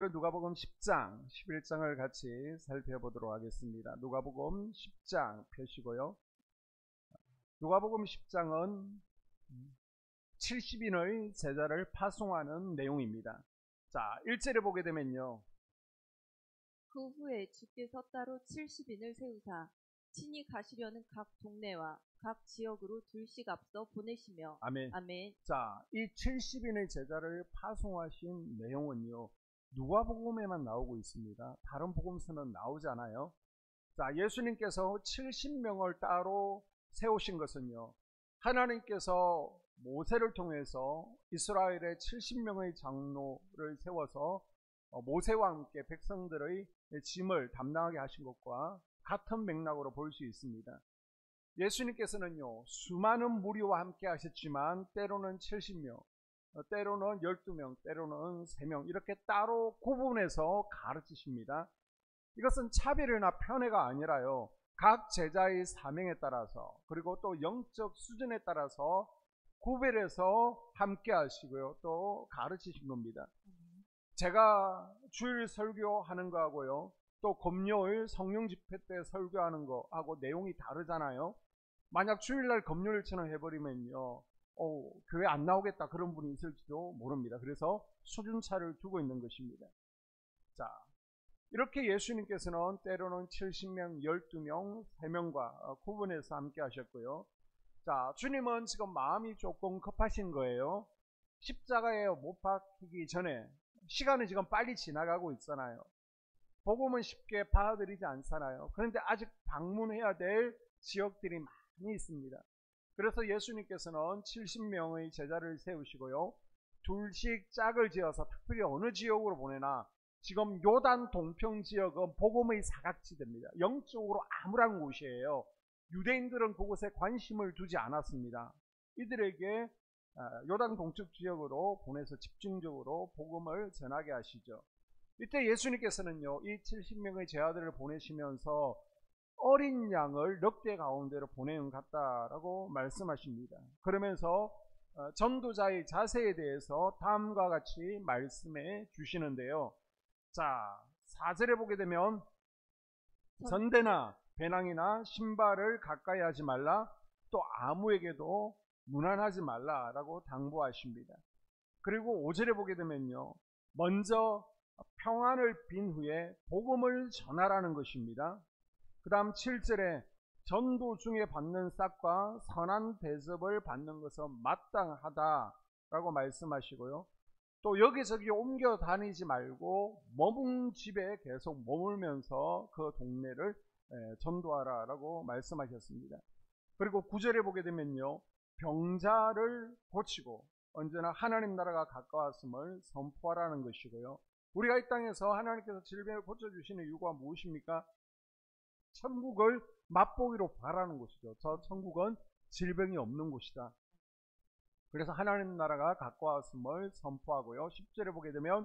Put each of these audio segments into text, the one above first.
누가복음 10장, 11장을 같이 살펴보도록 하겠습니다. 누가복음 10장 펴시고요. 누가복음 10장은 70인의 제자를 파송하는 내용입니다. 자, 1절에 보게 되면요. 그 후에 주께서 따로 70인을 세우사 친히 가시려는 각 동네와 각 지역으로 둘씩 앞서 보내시며. 아멘. 아멘. 자, 이 70인의 제자를 파송하신 내용은요, 누가복음에만 나오고 있습니다. 다른 복음서는 나오지 않아요. 자, 예수님께서 70명을 따로 세우신 것은요, 하나님께서 모세를 통해서 이스라엘의 70명의 장로를 세워서 모세와 함께 백성들의 짐을 담당하게 하신 것과 같은 맥락으로 볼 수 있습니다. 예수님께서는요, 수많은 무리와 함께 하셨지만 때로는 70명, 때로는 12명, 때로는 3명 이렇게 따로 구분해서 가르치십니다. 이것은 차별이나 편애가 아니라요, 각 제자의 사명에 따라서 그리고 또 영적 수준에 따라서 구별해서 함께 하시고요, 또 가르치신 겁니다. 제가 주일 설교하는 거하고요, 또 금요일 성령 집회 때 설교하는 거하고 내용이 다르잖아요. 만약 주일날 금요일처럼 해버리면요, 교회 안 나오겠다 그런 분이 있을지도 모릅니다. 그래서 수준차를 두고 있는 것입니다. 자, 이렇게 예수님께서는 때로는 70명, 12명, 3명과 구분해서 함께 하셨고요. 자, 주님은 지금 마음이 조금 급하신 거예요. 십자가에 못 박히기 전에 시간은 지금 빨리 지나가고 있잖아요. 복음은 쉽게 받아들이지 않잖아요. 그런데 아직 방문해야 될 지역들이 많이 있습니다. 그래서 예수님께서는 70명의 제자를 세우시고요, 둘씩 짝을 지어서 특별히 어느 지역으로 보내나, 지금 요단 동평 지역은 복음의 사각지대입니다. 영적으로 암울한 곳이에요. 유대인들은 그곳에 관심을 두지 않았습니다. 이들에게 요단 동쪽 지역으로 보내서 집중적으로 복음을 전하게 하시죠. 이때 예수님께서는요, 이 70명의 제자들을 보내시면서 어린 양을 늑대 가운데로 보내는 것 같다라고 말씀하십니다. 그러면서 전도자의 자세에 대해서 다음과 같이 말씀해 주시는데요. 자, 4절에 보게 되면 전대나 배낭이나 신발을 가까이 하지 말라, 또 아무에게도 무난하지 말라라고 당부하십니다. 그리고 5절에 보게 되면요, 먼저 평안을 빈 후에 복음을 전하라는 것입니다. 그 다음 7절에 전도 중에 받는 싹과 선한 대접을 받는 것은 마땅하다라고 말씀하시고요, 또 여기저기 옮겨 다니지 말고 머문 집에 계속 머물면서 그 동네를 전도하라라고 말씀하셨습니다. 그리고 9절에 보게 되면요, 병자를 고치고 언제나 하나님 나라가 가까웠음을 선포하라는 것이고요, 우리가 이 땅에서 하나님께서 질병을 고쳐주시는 이유가 무엇입니까? 천국을 맛보기로 바라는 곳이죠. 저 천국은 질병이 없는 곳이다. 그래서 하나님 나라가 가까웠음을 선포하고요, 10절에 보게 되면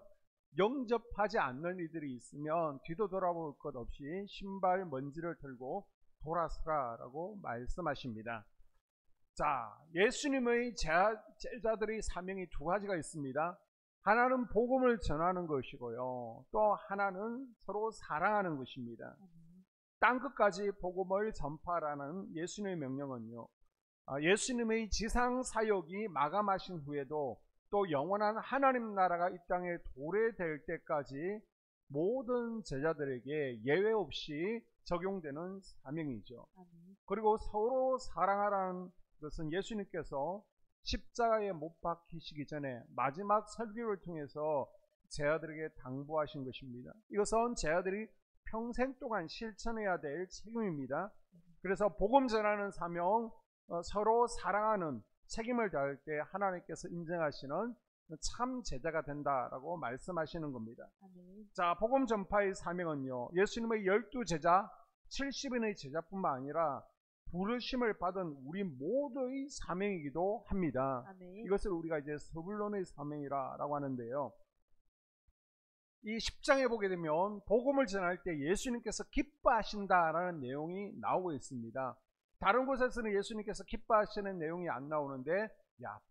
영접하지 않는 이들이 있으면 뒤도 돌아볼 것 없이 신발 먼지를 털고 돌아서라라고 말씀하십니다. 자, 예수님의 제자들의 사명이 두 가지가 있습니다. 하나는 복음을 전하는 것이고요, 또 하나는 서로 사랑하는 것입니다. 땅끝까지 복음을 전파하라는 예수님의 명령은요, 예수님의 지상 사역이 마감하신 후에도 또 영원한 하나님 나라가 이 땅에 도래될 때까지 모든 제자들에게 예외 없이 적용되는 사명이죠. 그리고 서로 사랑하라는 것은 예수님께서 십자가에 못 박히시기 전에 마지막 설교를 통해서 제자들에게 당부하신 것입니다. 이것은 제자들이 평생 동안 실천해야 될 책임입니다. 그래서 복음 전하는 사명, 서로 사랑하는 책임을 다할 때 하나님께서 인정하시는 참 제자가 된다라고 말씀하시는 겁니다. 자, 복음 전파의 사명은요, 예수님의 12제자 70인의 제자뿐만 아니라 부르심을 받은 우리 모두의 사명이기도 합니다. 이것을 우리가 이제 서불론의 사명이라고 하는데요, 이 10장에 보게 되면 복음을 전할 때 예수님께서 기뻐하신다라는 내용이 나오고 있습니다. 다른 곳에서는 예수님께서 기뻐하시는 내용이 안 나오는데,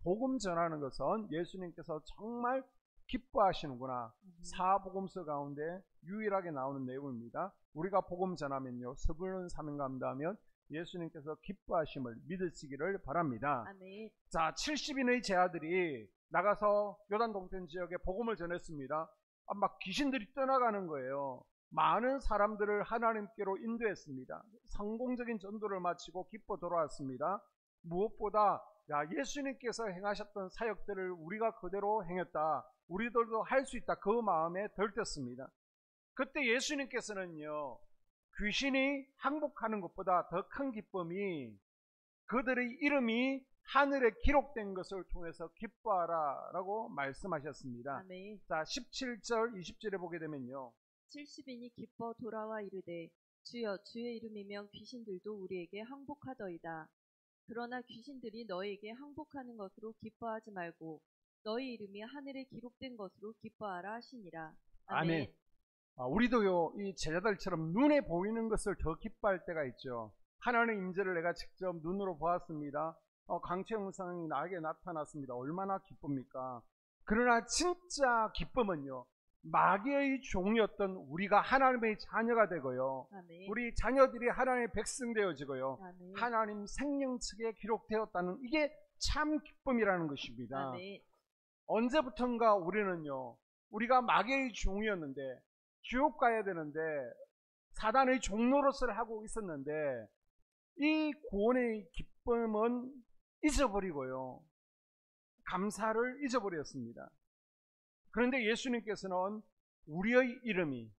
복음 전하는 것은 예수님께서 정말 기뻐하시는구나. 사복음서 가운데 유일하게 나오는 내용입니다. 우리가 복음 전하면요, 서부는 사명 감당하면 예수님께서 기뻐하심을 믿으시기를 바랍니다. 아멘. 자, 70인의 제자들이 나가서 요단 동편 지역에 복음을 전했습니다. 막 귀신들이 떠나가는 거예요. 많은 사람들을 하나님께로 인도했습니다. 성공적인 전도를 마치고 기뻐 돌아왔습니다. 무엇보다 예수님께서 행하셨던 사역들을 우리가 그대로 행했다, 우리들도 할 수 있다, 그 마음에 들떴습니다. 그때 예수님께서는요, 귀신이 항복하는 것보다 더 큰 기쁨이 그들의 이름이 하늘에 기록된 것을 통해서 기뻐하라 라고 말씀하셨습니다. 아멘. 자, 17절 20절에 보게 되면요, 70인이 기뻐 돌아와 이르되 주여 주의 이름이면 귀신들도 우리에게 항복하더이다. 그러나 귀신들이 너희에게 항복하는 것으로 기뻐하지 말고 너희 이름이 하늘에 기록된 것으로 기뻐하라 하시니라. 아멘. 우리도요, 이 제자들처럼 눈에 보이는 것을 더 기뻐할 때가 있죠. 하나님의 임재를 내가 직접 눈으로 보았습니다. 강체 영상이 나에게 나타났습니다. 얼마나 기쁩니까? 그러나 진짜 기쁨은요, 마귀의 종이었던 우리가 하나님의 자녀가 되고요, 아멘. 우리 자녀들이 하나님의 백성 되어지고요, 아멘. 하나님 생명책에 기록되었다는, 이게 참 기쁨이라는 것입니다. 아멘. 언제부턴가 우리는요, 우리가 마귀의 종이었는데 지옥 가야 되는데 사단의 종노릇을 하고 있었는데 이 구원의 기쁨은 잊어버리고요, 감사를 잊어버렸습니다. 그런데 예수님께서는 우리의 이름이,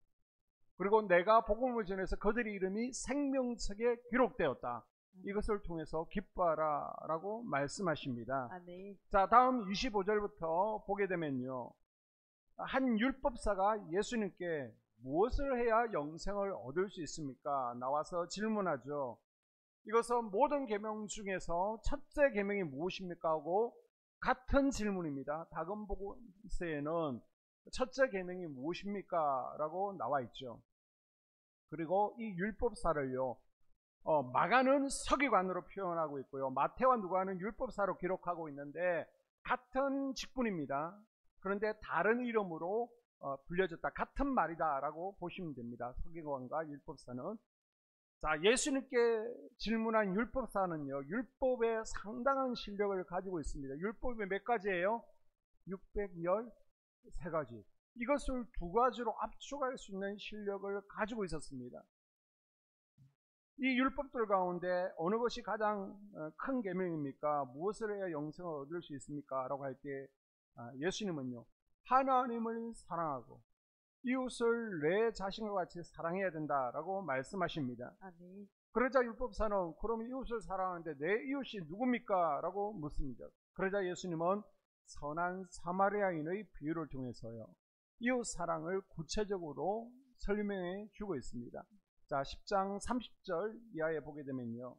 그리고 내가 복음을 전해서 그들의 이름이 생명책에 기록되었다, 이것을 통해서 기뻐하라 라고 말씀하십니다. 아멘. 자, 다음 25절부터 보게 되면요, 한 율법사가 예수님께 무엇을 해야 영생을 얻을 수 있습니까? 나와서 질문하죠. 이것은 모든 계명 중에서 첫째 계명이 무엇입니까? 하고 같은 질문입니다. 다금복음서에는 첫째 계명이 무엇입니까? 라고 나와 있죠. 그리고 이 율법사를요, 마가는 서기관으로 표현하고 있고요, 마태와 누가는 율법사로 기록하고 있는데 같은 직분입니다. 그런데 다른 이름으로 불려졌다, 같은 말이다 라고 보시면 됩니다. 서기관과 율법사는. 자, 예수님께 질문한 율법사는요, 율법에 상당한 실력을 가지고 있습니다. 율법이 몇 가지예요? 613가지. 이것을 두 가지로 압축할 수 있는 실력을 가지고 있었습니다. 이 율법들 가운데 어느 것이 가장 큰 계명입니까? 무엇을 해야 영생을 얻을 수 있습니까? 라고 할 때 예수님은요, 하나님을 사랑하고 이웃을 내 자신과 같이 사랑해야 된다라고 말씀하십니다. 아멘. 그러자 율법사는 그럼 이웃을 사랑하는데 내 이웃이 누굽니까? 라고 묻습니다. 그러자 예수님은 선한 사마리아인의 비유를 통해서요, 이웃 사랑을 구체적으로 설명해 주고 있습니다. 자, 10장 30절 이하에 보게 되면요,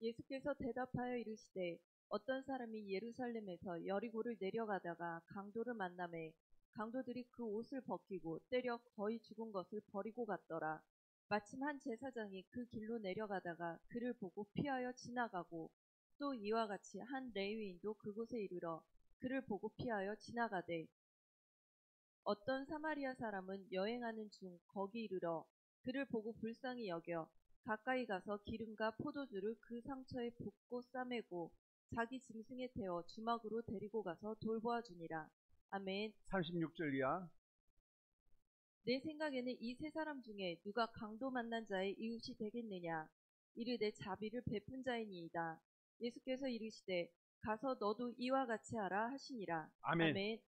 예수께서 대답하여 이르시되 어떤 사람이 예루살렘에서 여리고를 내려가다가 강도를 만나매 강도들이 그 옷을 벗기고 때려 거의 죽은 것을 버리고 갔더라. 마침 한 제사장이 그 길로 내려가다가 그를 보고 피하여 지나가고 또 이와 같이 한 레위인도 그곳에 이르러 그를 보고 피하여 지나가되 어떤 사마리아 사람은 여행하는 중 거기 이르러 그를 보고 불쌍히 여겨 가까이 가서 기름과 포도주를 그 상처에 붓고 싸매고 자기 짐승에 태워 주막으로 데리고 가서 돌보아 주니라. 아멘. 36절 이하. 내 생각에는 이 세 사람 중에 누가 강도 만난 자의 이웃이 되겠느냐? 이르되 자비를 베푼 자이니이다. 예수께서 이르시되 가서 너도 이와 같이 하라 하시니라. 아멘. 아멘.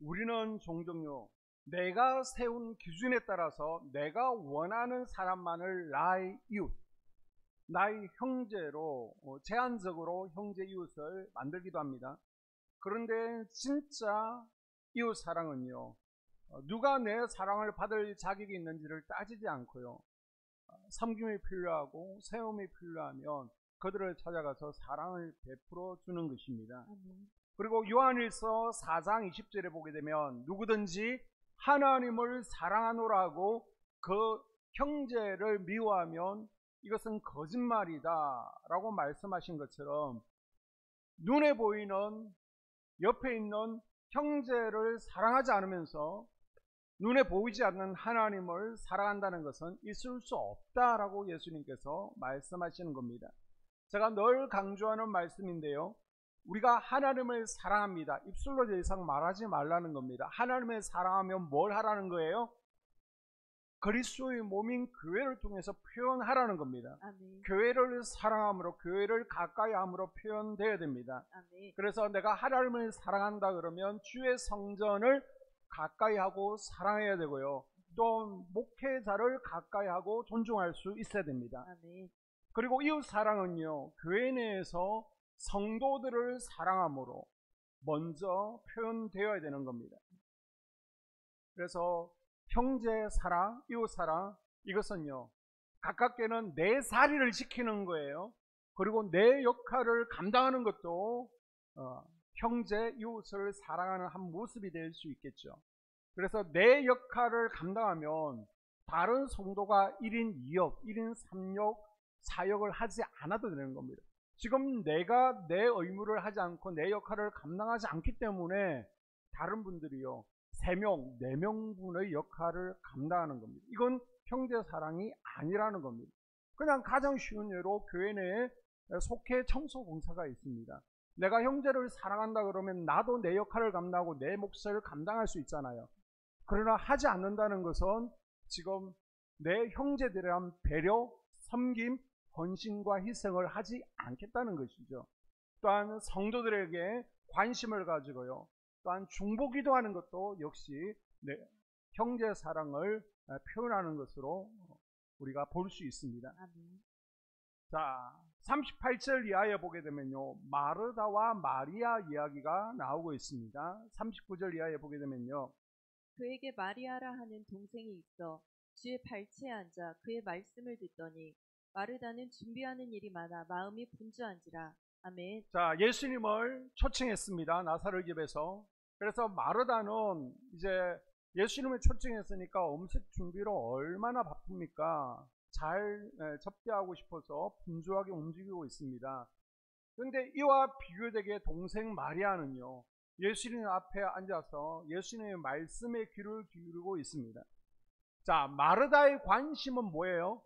우리는 종종요, 내가 세운 기준에 따라서 내가 원하는 사람만을 나의 이웃, 나의 형제로 제한적으로 형제 이웃을 만들기도 합니다. 그런데 진짜 이웃 사랑은요, 누가 내 사랑을 받을 자격이 있는지를 따지지 않고요, 섬김이 필요하고 세움이 필요하면 그들을 찾아가서 사랑을 베풀어 주는 것입니다. 그리고 요한일서 4장 20절에 보게 되면 누구든지 하나님을 사랑하노라고 그 형제를 미워하면 이것은 거짓말이다 라고 말씀하신 것처럼 눈에 보이는 옆에 있는 형제를 사랑하지 않으면서 눈에 보이지 않는 하나님을 사랑한다는 것은 있을 수 없다라고 예수님께서 말씀하시는 겁니다. 제가 늘 강조하는 말씀인데요. 우리가 하나님을 사랑합니다. 입술로 더 이상 말하지 말라는 겁니다. 하나님을 사랑하면 뭘 하라는 거예요? 그리스도의 몸인 교회를 통해서 표현하라는 겁니다. 아멘. 교회를 사랑함으로, 교회를 가까이 함으로 표현되어야 됩니다. 아멘. 그래서 내가 하나님을 사랑한다 그러면 주의 성전을 가까이 하고 사랑해야 되고요. 또 목회자를 가까이 하고 존중할 수 있어야 됩니다. 아멘. 그리고 이웃 사랑은요, 교회 내에서 성도들을 사랑함으로 먼저 표현되어야 되는 겁니다. 그래서 형제 사랑, 이웃 사랑, 이것은요, 가깝게는 내 자리를 지키는 거예요. 그리고 내 역할을 감당하는 것도 형제, 이웃을 사랑하는 한 모습이 될 수 있겠죠. 그래서 내 역할을 감당하면 다른 성도가 1인 2역, 1인 3역, 4역을 하지 않아도 되는 겁니다. 지금 내가 내 의무를 하지 않고 내 역할을 감당하지 않기 때문에 다른 분들이요, 3명, 4명분의 역할을 감당하는 겁니다. 이건 형제 사랑이 아니라는 겁니다. 그냥 가장 쉬운 예로 교회 내에 속회 청소 봉사가 있습니다. 내가 형제를 사랑한다 그러면 나도 내 역할을 감당하고 내 몫을 감당할 수 있잖아요. 그러나 하지 않는다는 것은 지금 내 형제들에 대한 배려, 섬김, 헌신과 희생을 하지 않겠다는 것이죠. 또한 성도들에게 관심을 가지고요, 또한 중보기도하는 것도 역시 형제 사랑을 표현하는 것으로 우리가 볼 수 있습니다. 아멘. 자, 38절 이하에 보게 되면요, 마르다와 마리아 이야기가 나오고 있습니다. 39절 이하에 보게 되면요, 그에게 마리아라 하는 동생이 있어 주의 발치에 앉아 그의 말씀을 듣더니 마르다는 준비하는 일이 많아 마음이 분주한지라. 아멘. 자, 예수님을 초청했습니다. 나사렛 집에서. 그래서 마르다는 이제 예수님을 초청했으니까 음식 준비로 얼마나 바쁩니까? 잘 접대하고 싶어서 분주하게 움직이고 있습니다. 그런데 이와 비교되게 동생 마리아는요, 예수님 앞에 앉아서 예수님의 말씀에 귀를 기울이고 있습니다. 자, 마르다의 관심은 뭐예요?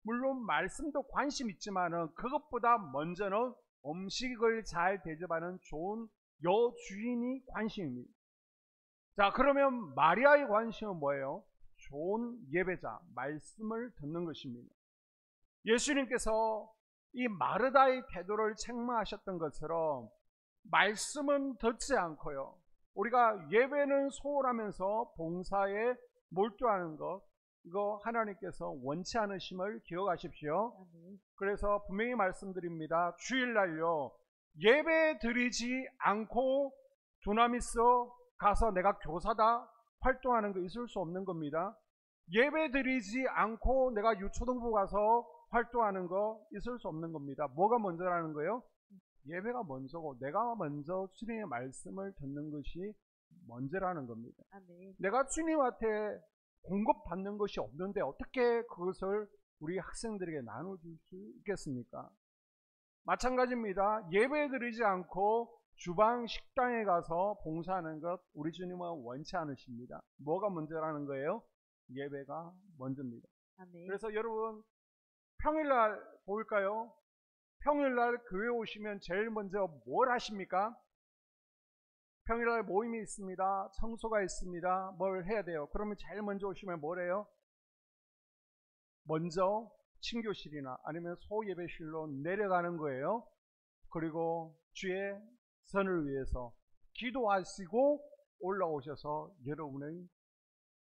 물론 말씀도 관심 있지만은 그것보다 먼저는 음식을 잘 대접하는 좋은 여주인이 관심입니다. 자, 그러면 마리아의 관심은 뭐예요? 좋은 예배자, 말씀을 듣는 것입니다. 예수님께서 이 마르다의 태도를 책망하셨던 것처럼 말씀은 듣지 않고요, 우리가 예배는 소홀하면서 봉사에 몰두하는 것, 이거 하나님께서 원치 않으심을 기억하십시오. 아멘. 그래서 분명히 말씀드립니다. 주일날요, 예배 드리지 않고 두나미스 가서 내가 교사다 활동하는 거 있을 수 없는 겁니다. 예배 드리지 않고 내가 유초등부 가서 활동하는 거 있을 수 없는 겁니다. 뭐가 먼저라는 거예요? 예배가 먼저고 내가 먼저 주님의 말씀을 듣는 것이 먼저라는 겁니다. 아멘. 내가 주님한테 공급받는 것이 없는데 어떻게 그것을 우리 학생들에게 나눠줄 수 있겠습니까? 마찬가지입니다. 예배 드리지 않고 주방 식당에 가서 봉사하는 것 우리 주님은 원치 않으십니다. 뭐가 먼저라는 거예요? 예배가 먼저입니다. 아멘. 그래서 여러분, 평일날 볼까요? 평일날 교회 오시면 제일 먼저 뭘 하십니까? 평일날 모임이 있습니다. 청소가 있습니다. 뭘 해야 돼요? 그러면 제일 먼저 오시면 뭘 해요? 먼저 친교실이나 아니면 소예배실로 내려가는 거예요. 그리고 주의 선을 위해서 기도하시고 올라오셔서 여러분의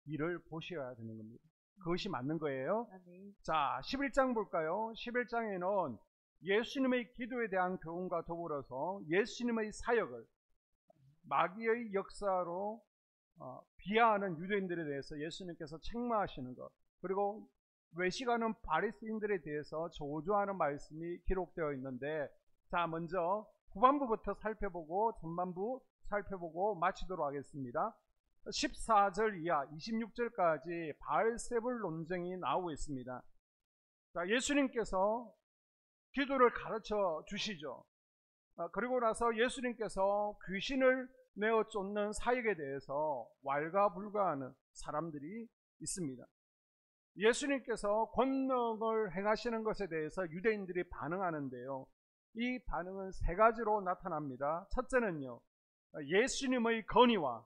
일을 보셔야 되는 겁니다. 그것이 맞는 거예요. 아멘. 자, 11장 볼까요? 11장에는 예수님의 기도에 대한 교훈과 더불어서 예수님의 사역을 마귀의 역사로 비하하는 유대인들에 대해서 예수님께서 책망하시는 것, 그리고 외식하는 바리새인들에 대해서 저주하는 말씀이 기록되어 있는데, 자, 먼저 후반부부터 살펴보고 전반부 살펴보고 마치도록 하겠습니다. 14절 이하 26절까지 바알세불 논쟁이 나오고 있습니다. 자, 예수님께서 기도를 가르쳐 주시죠. 그리고 나서 예수님께서 귀신을 내어 쫓는 사역에 대해서 왈가불가하는 사람들이 있습니다. 예수님께서 권능을 행하시는 것에 대해서 유대인들이 반응하는데요. 이 반응은 세 가지로 나타납니다. 첫째는요, 예수님의 건의와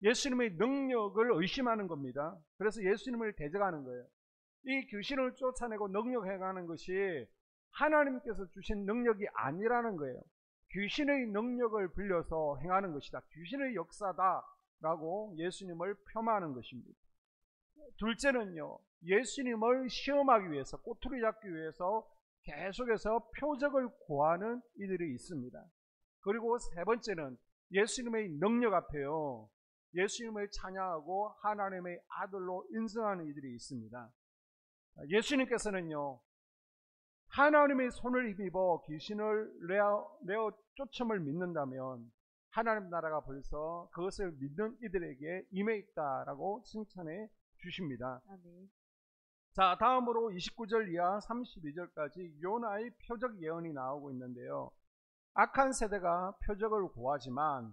예수님의 능력을 의심하는 겁니다. 그래서 예수님을 대적하는 거예요. 이 귀신을 쫓아내고 능력해가는 것이 하나님께서 주신 능력이 아니라는 거예요. 귀신의 능력을 빌려서 행하는 것이다. 귀신의 역사다라고 예수님을 폄하하는 것입니다. 둘째는요, 예수님을 시험하기 위해서, 꼬투리 잡기 위해서 계속해서 표적을 구하는 이들이 있습니다. 그리고 세 번째는 예수님의 능력 앞에요, 예수님을 찬양하고 하나님의 아들로 인정하는 이들이 있습니다. 예수님께서는요, 하나님의 손을 힘입어 귀신을 내어 쫓음을 믿는다면 하나님 나라가 벌써 그것을 믿는 이들에게 임해 있다라고 칭찬해 주십니다. 아멘. 자, 다음으로 29절 이하 32절까지 요나의 표적 예언이 나오고 있는데요. 악한 세대가 표적을 구하지만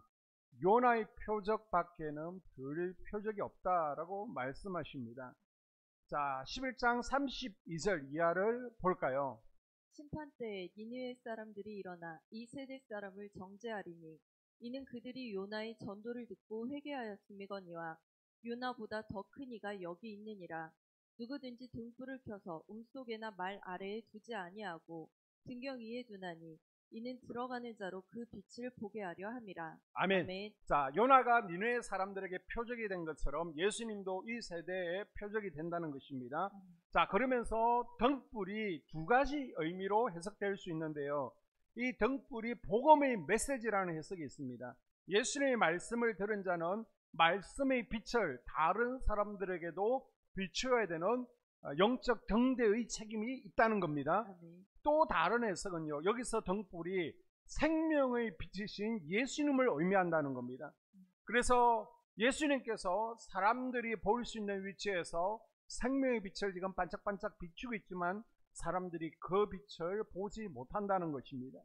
요나의 표적 밖에는 별 표적이 없다라고 말씀하십니다. 자, 11장 32절 이하를 볼까요? 심판 때에 니느웨 사람들이 일어나 이 세대 사람을 정죄하리니 이는 그들이 요나의 전도를 듣고 회개하였음이거니와 요나보다 더 큰 이가 여기 있느니라. 누구든지 등불을 켜서 움속에나 말 아래에 두지 아니하고 등경 위에 두나니 이는 들어가는 자로 그 빛을 보게 하려 함이라. 아멘. 아멘. 자, 요나가 니느웨 사람들에게 표적이 된 것처럼 예수님도 이 세대에 표적이 된다는 것입니다. 자, 그러면서 등불이 두 가지 의미로 해석될 수 있는데요. 이 등불이 복음의 메시지라는 해석이 있습니다. 예수님의 말씀을 들은 자는 말씀의 빛을 다른 사람들에게도 비추어야 되는 영적 등대의 책임이 있다는 겁니다. 아멘. 또 다른 해석은요, 여기서 등불이 생명의 빛이신 예수님을 의미한다는 겁니다. 그래서 예수님께서 사람들이 볼 수 있는 위치에서 생명의 빛을 지금 반짝반짝 비추고 있지만 사람들이 그 빛을 보지 못한다는 것입니다.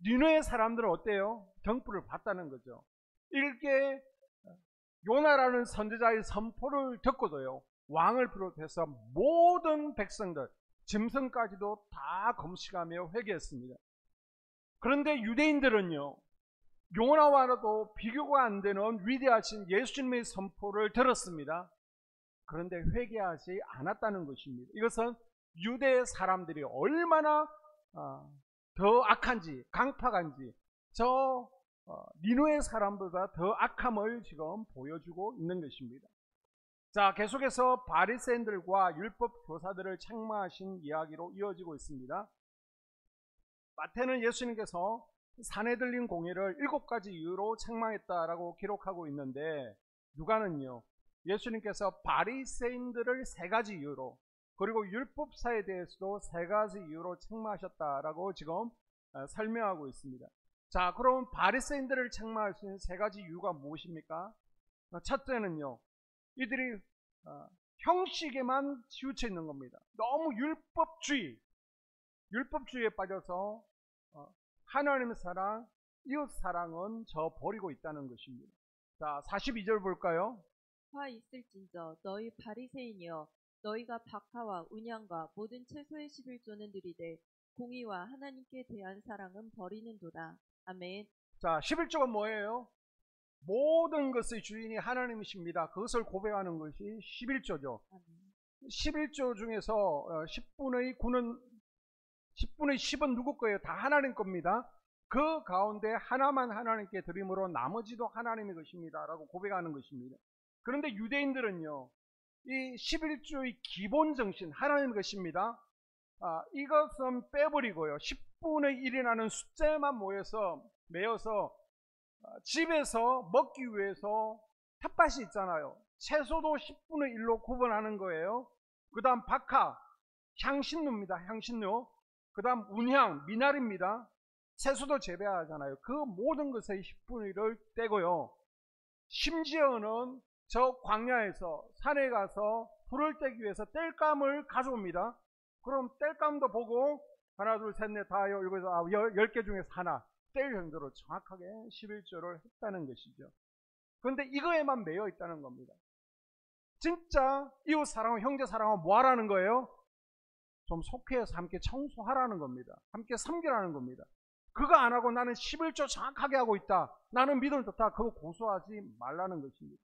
니느웨 사람들은 어때요? 등불을 봤다는 거죠. 이렇게 요나라는 선지자의 선포를 듣고도요, 왕을 비롯해서 모든 백성들, 짐승까지도 다 금식하며 회개했습니다. 그런데 유대인들은요, 요나와도 비교가 안 되는 위대하신 예수님의 선포를 들었습니다. 그런데 회개하지 않았다는 것입니다. 이것은 유대 사람들이 얼마나 더 악한지, 강팍한지 니느웨 사람보다 더 악함을 지금 보여주고 있는 것입니다. 자, 계속해서 바리새인들과 율법 교사들을 책망하신 이야기로 이어지고 있습니다. 마태는 예수님께서 산에 들린 공의를 7가지 이유로 책망했다라고 기록하고 있는데, 누가는요, 예수님께서 바리새인들을 3가지 이유로, 그리고 율법사에 대해서도 3가지 이유로 책망하셨다라고 지금 설명하고 있습니다. 자, 그럼 바리새인들을 책망할 수 있는 3가지 이유가 무엇입니까? 첫째는요, 이들이 형식에만 치우쳐 있는 겁니다. 너무 율법주의에 빠져서 하나님의 사랑, 이웃 사랑은 저버리고 있다는 것입니다. 자, 42절 볼까요? 화 있을진저 너희 바리새인이여 너희가 박하와 운양과 모든 채소의 11조는 들이되 공의와 하나님께 대한 사랑은 버리는도다. 아멘. 자, 11조가 뭐예요? 모든 것의 주인이 하나님이십니다. 그것을 고백하는 것이 11조죠. 아멘. 11조 중에서 10분의 10은 누구 거예요? 다 하나님 겁니다. 그 가운데 하나만 하나님께 드림으로 나머지도 하나님의 것입니다 라고 고백하는 것입니다. 그런데 유대인들은요, 이 11조의 기본 정신, 하나님의 것입니다. 이것은 빼버리고요, 10분의 1이라는 숫자만 매어서 집에서 먹기 위해서 텃밭이 있잖아요. 채소도 10분의 1로 구분하는 거예요. 그 다음 박하, 향신료입니다. 향신료. 그 다음 운향, 미나리입니다. 채소도 재배하잖아요. 그 모든 것의 10분의 1을 떼고요, 심지어는 저 광야에서 산에 가서 불을 떼기 위해서 땔감을 가져옵니다. 그럼 땔감도 보고 하나 둘 셋 넷 다 10개 중에서 하나, 뗄 정도로 정확하게 11조를 했다는 것이죠. 그런데 이거에만 매여 있다는 겁니다. 진짜 이웃 사랑하고 형제 사랑하고 뭐 하라는 거예요? 좀 속회해서 함께 청소하라는 겁니다. 함께 섬기라는 겁니다. 그거 안 하고 나는 11조 정확하게 하고 있다, 나는 믿음을 줬다, 그거 고소하지 말라는 것입니다.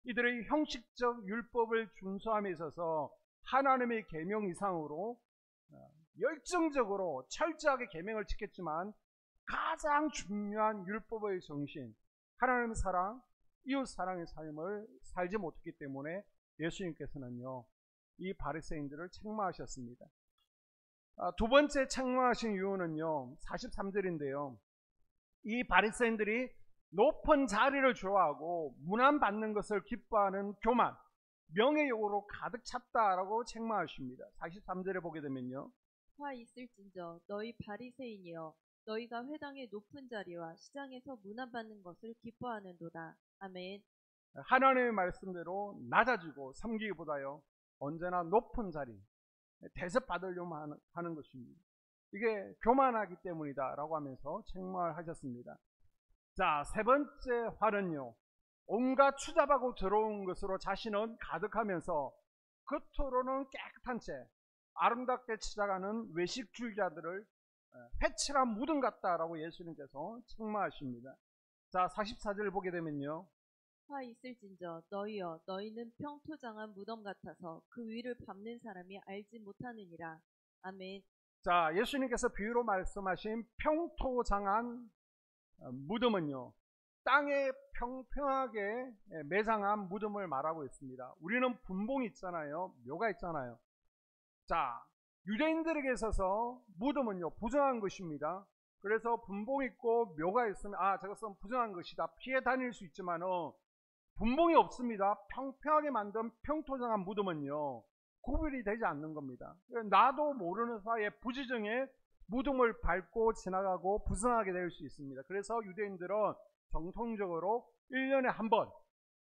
이들의 형식적 율법을 준수함에 있어서 하나님의 계명 이상으로 열정적으로 철저하게 계명을 지켰지만 가장 중요한 율법의 정신, 하나님의 사랑, 이웃 사랑의 삶을 살지 못했기 때문에 예수님께서는요, 이 바리새인들을 책망하셨습니다. 두 번째 책망하신 이유는요, 43절인데요. 이 바리새인들이 높은 자리를 좋아하고 문안받는 것을 기뻐하는 교만, 명예욕으로 가득 찼다라고 책망하십니다. 43절에 보게 되면요, 화 있을진저 너희 바리새인이여 너희가 회당의 높은 자리와 시장에서 문안받는 것을 기뻐하는도다. 아멘. 하나님의 말씀대로 낮아지고 섬기기보다요, 언제나 높은 자리, 대접받으려면 하는 것입니다. 이게 교만하기 때문이다 라고 하면서 책망을 하셨습니다. 자, 세 번째 화는요, 온갖 추잡하고 더러운 것으로 자신은 가득하면서 겉으로는 깨끗한 채 아름답게 치장하는 외식주의자들을 회칠한 무덤 같다라고 예수님께서 책망하십니다. 자, 44절을 보게 되면요, 화 있을진저 너희여 너희는 평토장한 무덤 같아서 그 위를 밟는 사람이 알지 못하느니라. 아멘. 자, 예수님께서 비유로 말씀하신 평토장한 무덤은요, 땅에 평평하게 매장한 무덤을 말하고 있습니다. 우리는 분봉이 있잖아요, 묘가 있잖아요. 자, 유대인들에게 있어서 무덤은요, 부정한 것입니다. 그래서 분봉이 있고 묘가 있으면 저것은 부정한 것이다, 피해 다닐 수 있지만은 분봉이 없습니다. 평평하게 만든 평토장한 무덤은요, 구별이 되지 않는 겁니다. 나도 모르는 사이에 부지정에 무덤을 밟고 지나가고 부정하게 될 수 있습니다. 그래서 유대인들은 정통적으로 1년에 한 번,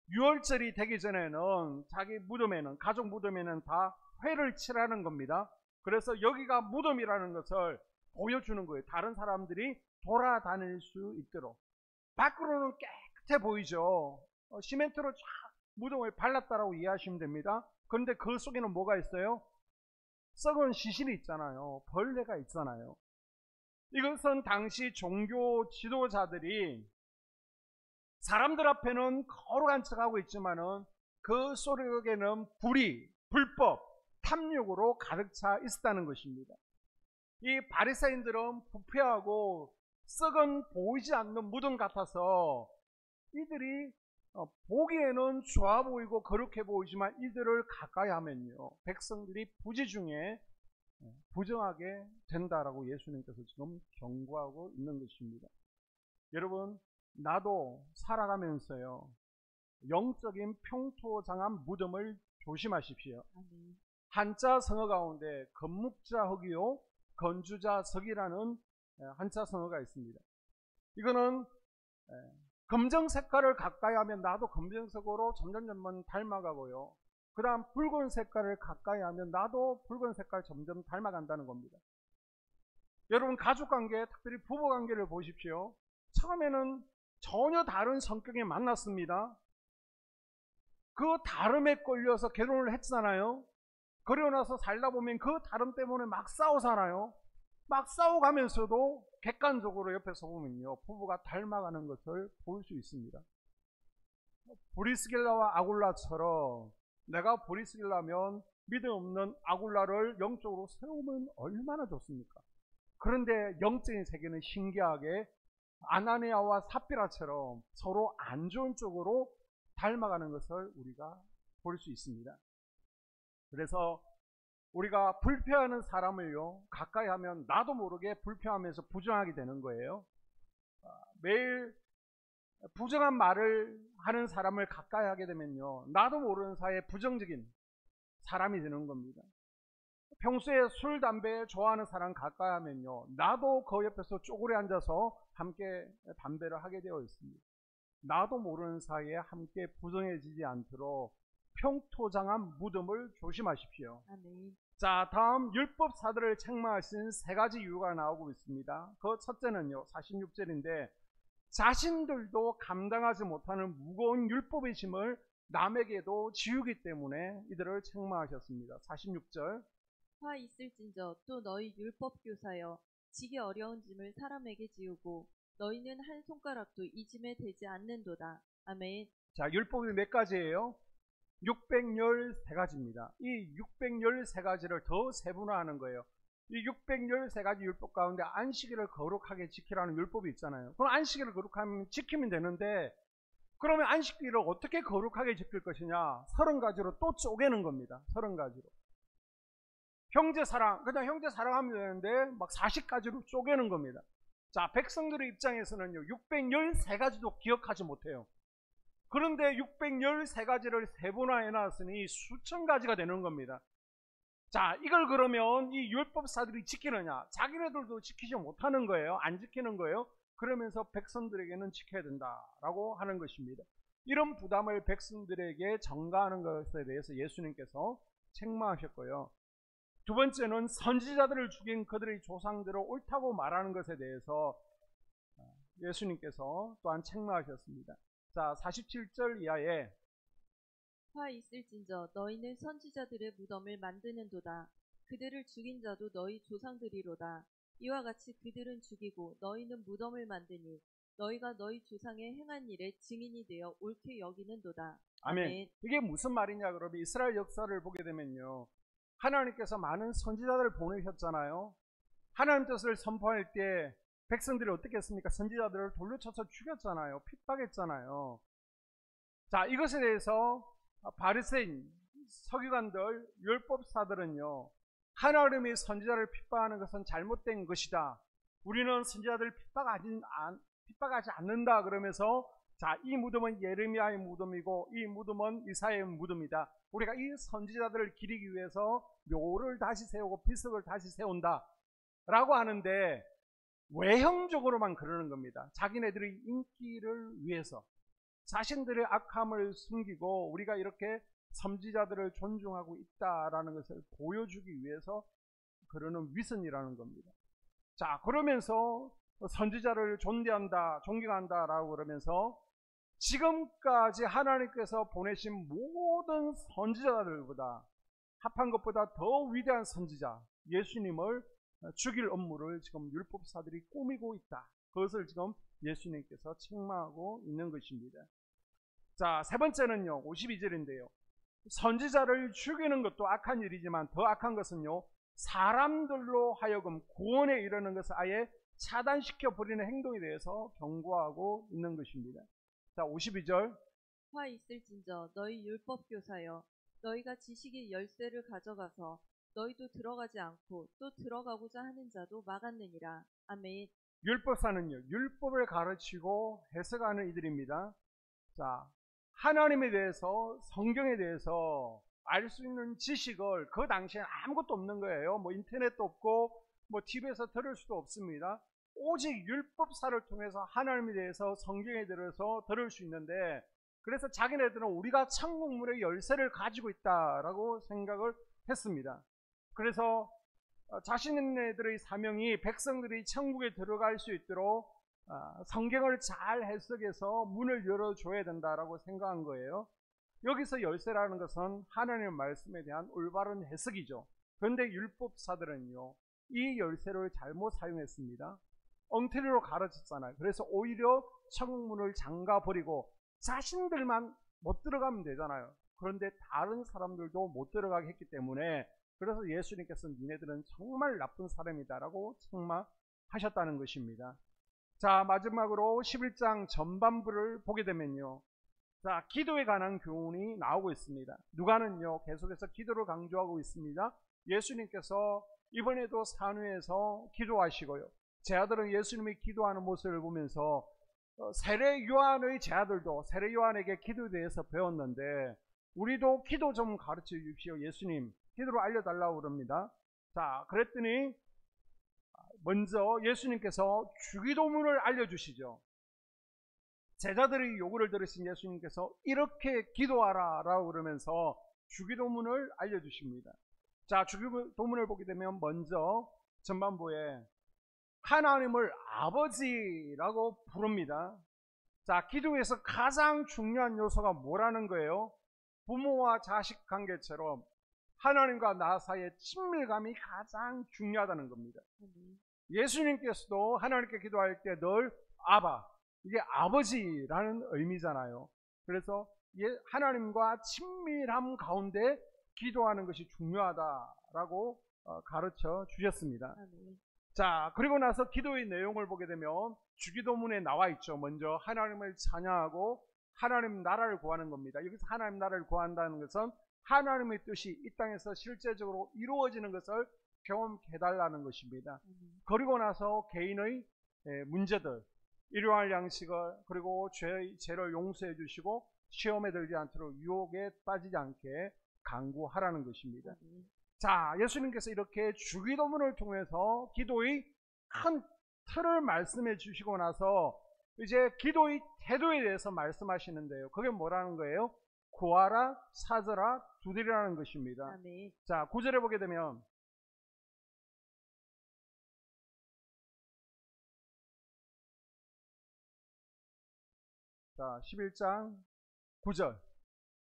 유월절이 되기 전에는 자기 무덤에는, 가족 무덤에는 다 회를 칠하는 겁니다. 그래서 여기가 무덤이라는 것을 보여주는 거예요. 다른 사람들이 돌아다닐 수 있도록. 밖으로는 깨끗해 보이죠. 시멘트로 쫙 무덤을 발랐다라고 이해하시면 됩니다. 그런데 그 속에는 뭐가 있어요? 썩은 시신이 있잖아요. 벌레가 있잖아요. 이것은 당시 종교 지도자들이 사람들 앞에는 거룩한 척하고 있지만은 그 속에는 불의, 불법, 탐욕으로 가득 차 있었다는 것입니다. 이 바리새인들은 부패하고 썩은 보이지 않는 무덤 같아서 이들이 보기에는 좋아 보이고 거룩해 보이지만 이들을 가까이 하면요, 백성들이 부지 중에 부정하게 된다라고 예수님께서 지금 경고하고 있는 것입니다. 여러분, 나도 살아가면서요, 영적인 평토장한 무덤을 조심하십시오. 한자 성어 가운데 건묵자 흑이요 건주자 석이라는 한자 성어가 있습니다. 이거는 검정 색깔을 가까이 하면 나도 검정색으로 점점 닮아가고요, 그 다음 붉은 색깔을 가까이 하면 나도 붉은 색깔 점점 닮아간다는 겁니다. 여러분, 가족관계, 특별히 부부관계를 보십시오. 처음에는 전혀 다른 성격이 만났습니다. 그 다름에 끌려서 결혼을 했잖아요. 그러고 나서 살다 보면 그 다름 때문에 막 싸우잖아요. 막 싸워가면서도 객관적으로 옆에서 보면요, 부부가 닮아가는 것을 볼 수 있습니다. 브리스길라와 아굴라처럼 내가 브리스길라면 믿음 없는 아굴라를 영적으로 세우면 얼마나 좋습니까? 그런데 영적인 세계는 신기하게 아나니아와 삽비라처럼 서로 안 좋은 쪽으로 닮아가는 것을 우리가 볼 수 있습니다. 그래서 우리가 불평하는 사람을요, 가까이 하면 나도 모르게 불평하면서 부정하게 되는 거예요. 매일 부정한 말을 하는 사람을 가까이 하게 되면요, 나도 모르는 사이에 부정적인 사람이 되는 겁니다. 평소에 술, 담배 좋아하는 사람 가까이 하면요, 나도 그 옆에서 쪼그려 앉아서 함께 담배를 하게 되어 있습니다. 나도 모르는 사이에 함께 부정해지지 않도록 평토장한 무덤을 조심하십시오. 아멘. 자, 다음 율법사들을 책망하신 세 가지 이유가 나오고 있습니다. 그 첫째는요, 46절인데 자신들도 감당하지 못하는 무거운 율법의 짐을 남에게도 지우기 때문에 이들을 책망하셨습니다. 46절. 화 있을진저 또 너희 율법 교사여 지기 어려운 짐을 사람에게 지우고 너희는 한 손가락도 이 짐에 대지 않는도다. 아멘. 자, 율법이 몇 가지예요? 613가지입니다. 이 613가지를 더 세분화하는 거예요. 이 613가지 율법 가운데 안식일을 거룩하게 지키라는 율법이 있잖아요. 그럼 안식일을 거룩하면 지키면 되는데, 그러면 안식일을 어떻게 거룩하게 지킬 것이냐? 30가지로 또 쪼개는 겁니다. 30가지로. 형제 사랑, 그냥 형제 사랑하면 되는데 막 40가지로 쪼개는 겁니다. 자, 백성들의 입장에서는요, 613가지도 기억하지 못해요. 그런데 613가지를 세분화해 놨으니 수천 가지가 되는 겁니다. 자, 이걸 그러면 이 율법사들이 지키느냐? 자기네들도 지키지 못하는 거예요. 안 지키는 거예요. 그러면서 백성들에게는 지켜야 된다라고 하는 것입니다. 이런 부담을 백성들에게 전가하는 것에 대해서 예수님께서 책망하셨고요. 두 번째는 선지자들을 죽인 그들의 조상들을 옳다고 말하는 것에 대해서 예수님께서 또한 책망하셨습니다. 자, 47절 이하에 화 있을진저 너희는 선지자들의 무덤을 만드는도다. 그들을 죽인 자도 너희 조상들이로다. 이와 같이 그들은 죽이고 너희는 무덤을 만드니 너희가 너희 조상의 행한 일에 증인이 되어 옳게 여기는도다. 아멘. 이게 무슨 말이냐 그러면 이스라엘 역사를 보게 되면요, 하나님께서 많은 선지자들을 보내셨잖아요. 하나님 뜻을 선포할 때 백성들이 어떻게 했습니까? 선지자들을 돌로 쳐서 죽였잖아요. 핍박했잖아요. 자, 이것에 대해서 바리새인, 서기관들, 율법사들은요, 하나님이 선지자를 핍박하는 것은 잘못된 것이다. 우리는 선지자들을 핍박하지 않는다. 그러면서 자, 이 무덤은 예레미야의 무덤이고 이 무덤은 이사야의 무덤이다. 우리가 이 선지자들을 기리기 위해서 묘를 다시 세우고 비석을 다시 세운다 라고 하는데 외형적으로만 그러는 겁니다. 자기네들의 인기를 위해서 자신들의 악함을 숨기고 우리가 이렇게 선지자들을 존중하고 있다라는 것을 보여주기 위해서 그러는 위선이라는 겁니다. 자, 그러면서 선지자를 존대한다, 존경한다라고 그러면서 지금까지 하나님께서 보내신 모든 선지자들보다 합한 것보다 더 위대한 선지자 예수님을 죽일 업무를 지금 율법사들이 꾸미고 있다. 그것을 지금 예수님께서 책망하고 있는 것입니다. 자, 세 번째는요, 52절인데요. 선지자를 죽이는 것도 악한 일이지만 더 악한 것은요, 사람들로 하여금 구원에 이르는 것을 아예 차단시켜 버리는 행동에 대해서 경고하고 있는 것입니다. 자, 52절. 화 있을진저 너희 율법 교사여 너희가 지식의 열쇠를 가져가서 너희도 들어가지 않고 또 들어가고자 하는 자도 막았느니라. 아멘. 율법사는요, 율법을 가르치고 해석하는 이들입니다. 자, 하나님에 대해서, 성경에 대해서 알 수 있는 지식을 그 당시엔 아무것도 없는 거예요. 뭐 인터넷도 없고 뭐 TV에서 들을 수도 없습니다. 오직 율법사를 통해서 하나님에 대해서, 성경에 대해서 들을 수 있는데, 그래서 자기네들은 우리가 천국문의 열쇠를 가지고 있다라고 생각을 했습니다. 그래서 자신네들의 사명이 백성들이 천국에 들어갈 수 있도록 성경을 잘 해석해서 문을 열어줘야 된다라고 생각한 거예요. 여기서 열쇠라는 것은 하나님의 말씀에 대한 올바른 해석이죠. 그런데 율법사들은요, 이 열쇠를 잘못 사용했습니다. 엉터리로 가르쳤잖아요. 그래서 오히려 천국문을 잠가버리고 자신들만 못 들어가면 되잖아요. 그런데 다른 사람들도 못 들어가게 했기 때문에, 그래서 예수님께서 니네들은 정말 나쁜 사람이다라고 책망하셨다는 것입니다. 자, 마지막으로 11장 전반부를 보게 되면요, 자, 기도에 관한 교훈이 나오고 있습니다. 누가는요, 계속해서 기도를 강조하고 있습니다. 예수님께서 이번에도 산위에서 기도하시고요, 제자들은 예수님이 기도하는 모습을 보면서 세례 요한의 제자들도 세례 요한에게 기도에 대해서 배웠는데 우리도 기도 좀 가르쳐 주십시오. 예수님, 기도를 알려달라고 그럽니다. 자, 그랬더니 먼저 예수님께서 주기도문을 알려주시죠. 제자들의 요구를 들으신 예수님께서 이렇게 기도하라라고 그러면서 주기도문을 알려주십니다. 자, 주기도문을 보게 되면 먼저 전반부에 하나님을 아버지라고 부릅니다. 자, 기도에서 가장 중요한 요소가 뭐라는 거예요? 부모와 자식 관계처럼 하나님과 나 사이의 친밀감이 가장 중요하다는 겁니다. 예수님께서도 하나님께 기도할 때 늘 아바, 이게 아버지라는 의미잖아요. 그래서 하나님과 친밀함 가운데 기도하는 것이 중요하다라고 가르쳐 주셨습니다. 자, 그리고 나서 기도의 내용을 보게 되면 주기도문에 나와 있죠. 먼저 하나님을 찬양하고 하나님 나라를 구하는 겁니다. 여기서 하나님 나라를 구한다는 것은 하나님의 뜻이 이 땅에서 실제적으로 이루어지는 것을 경험해달라는 것입니다. 그리고 나서 개인의 문제들, 일용할 양식을, 그리고 죄를 용서해 주시고 시험에 들지 않도록 유혹에 빠지지 않게 간구하라는 것입니다. 자, 예수님께서 이렇게 주기도문을 통해서 기도의 큰 틀을 말씀해 주시고 나서 이제 기도의 태도에 대해서 말씀하시는데요. 그게 뭐라는 거예요? 구하라, 찾으라, 두드리라는 것입니다. 아멘. 자, 9절에 보게 되면 자, 11장 9절.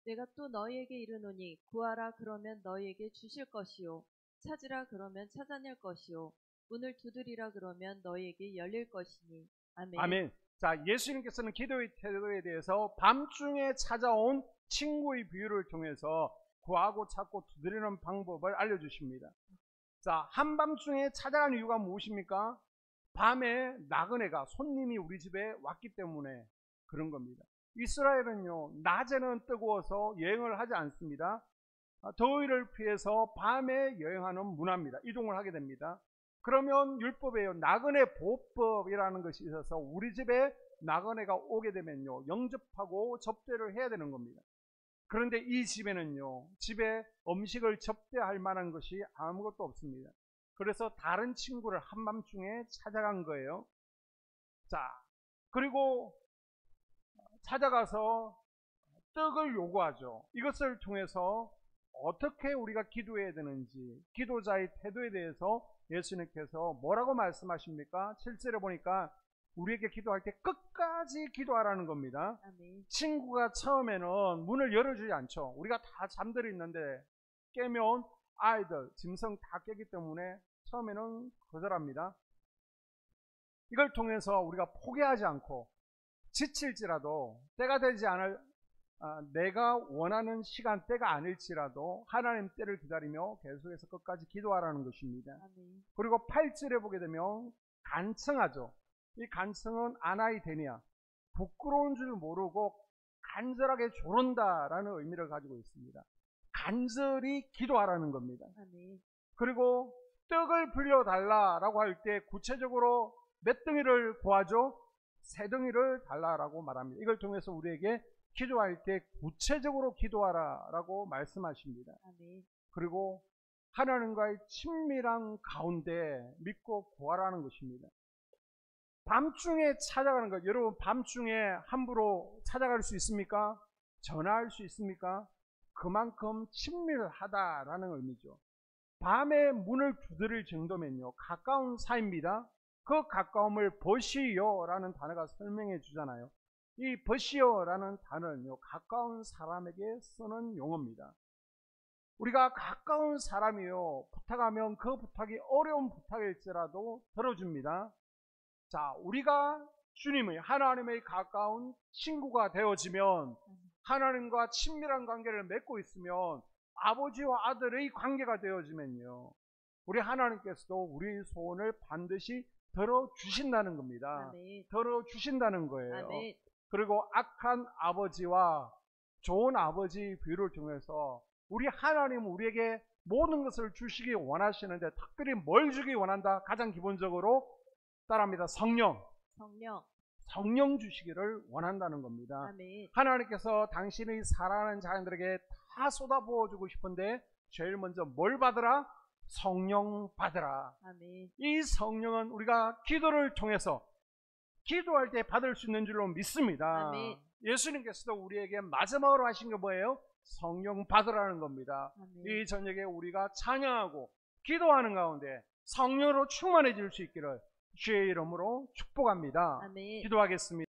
내가 또 너희에게 이르노니 구하라 그러면 너희에게 주실 것이요 찾으라 그러면 찾아낼 것이요 문을 두드리라 그러면 너희에게 열릴 것이니. 아멘. 아멘. 자, 예수님께서는 기도의 태도에 대해서 밤중에 찾아온 친구의 비유를 통해서 구하고 찾고 두드리는 방법을 알려주십니다. 자, 한밤중에 찾아간 이유가 무엇입니까? 밤에 나그네가, 손님이 우리 집에 왔기 때문에 그런 겁니다. 이스라엘은요, 낮에는 뜨거워서 여행을 하지 않습니다. 더위를 피해서 밤에 여행하는 문화입니다. 이동을 하게 됩니다. 그러면 율법에요, 나그네 보법이라는 것이 있어서 우리 집에 나그네가 오게 되면요, 영접하고 접대를 해야 되는 겁니다. 그런데 이 집에는요, 집에 음식을 접대할 만한 것이 아무것도 없습니다. 그래서 다른 친구를 한밤중에 찾아간 거예요. 자, 그리고 찾아가서 떡을 요구하죠. 이것을 통해서 어떻게 우리가 기도해야 되는지, 기도자의 태도에 대해서 예수님께서 뭐라고 말씀하십니까? 7절에 보니까 우리에게 기도할 때 끝까지 기도하라는 겁니다. 아멘. 친구가 처음에는 문을 열어주지 않죠. 우리가 다 잠들어 있는데 깨면 아이들, 짐승 다 깨기 때문에 처음에는 거절합니다. 이걸 통해서 우리가 포기하지 않고 지칠지라도 때가 되지 않을 내가 원하는 시간대가 아닐지라도 하나님 때를 기다리며 계속해서 끝까지 기도하라는 것입니다. 아멘. 그리고 8절에 보게 되면 간청하죠. 이 간청은 아나이데니아, 부끄러운 줄 모르고 간절하게 조른다라는 의미를 가지고 있습니다. 간절히 기도하라는 겁니다. 아멘. 그리고 떡을 불려달라라고 할 때 구체적으로 몇 덩이를 구하죠? 3덩이를 달라라고 말합니다. 이걸 통해서 우리에게 기도할 때 구체적으로 기도하라라고 말씀하십니다. 아멘. 그리고 하나님과의 친밀한 가운데 믿고 구하라는 것입니다. 밤중에 찾아가는 것, 여러분 밤중에 함부로 찾아갈 수 있습니까? 전화할 수 있습니까? 그만큼 친밀하다라는 의미죠. 밤에 문을 두드릴 정도면요, 가까운 사이입니다. 그 가까움을 버시요라는 단어가 설명해 주잖아요. 이 버시요라는 단어는요, 가까운 사람에게 쓰는 용어입니다. 우리가 가까운 사람이요, 부탁하면 그 부탁이 어려운 부탁일지라도 들어줍니다. 자, 우리가 주님의, 하나님의 가까운 친구가 되어지면, 하나님과 친밀한 관계를 맺고 있으면, 아버지와 아들의 관계가 되어지면요, 우리 하나님께서도 우리의 소원을 반드시 들어주신다는 겁니다. 아멘. 들어주신다는 거예요. 아멘. 그리고 악한 아버지와 좋은 아버지 비유를 통해서 우리 하나님은 우리에게 모든 것을 주시기 원하시는데 특별히 뭘 주기 원한다? 가장 기본적으로 따라합니다. 성령. 성령 주시기를 원한다는 겁니다. 아멘. 하나님께서 당신의 사랑하는 자녀들에게 다 쏟아부어주고 싶은데 제일 먼저 뭘 받으라? 성령 받으라. 아멘. 이 성령은 우리가 기도를 통해서 기도할 때 받을 수 있는 줄로 믿습니다. 아멘. 예수님께서도 우리에게 마지막으로 하신 게 뭐예요? 성령 받으라는 겁니다. 아멘. 이 저녁에 우리가 찬양하고 기도하는 가운데 성령으로 충만해질 수 있기를 주의 이름으로 축복합니다. 아멘. 기도하겠습니다.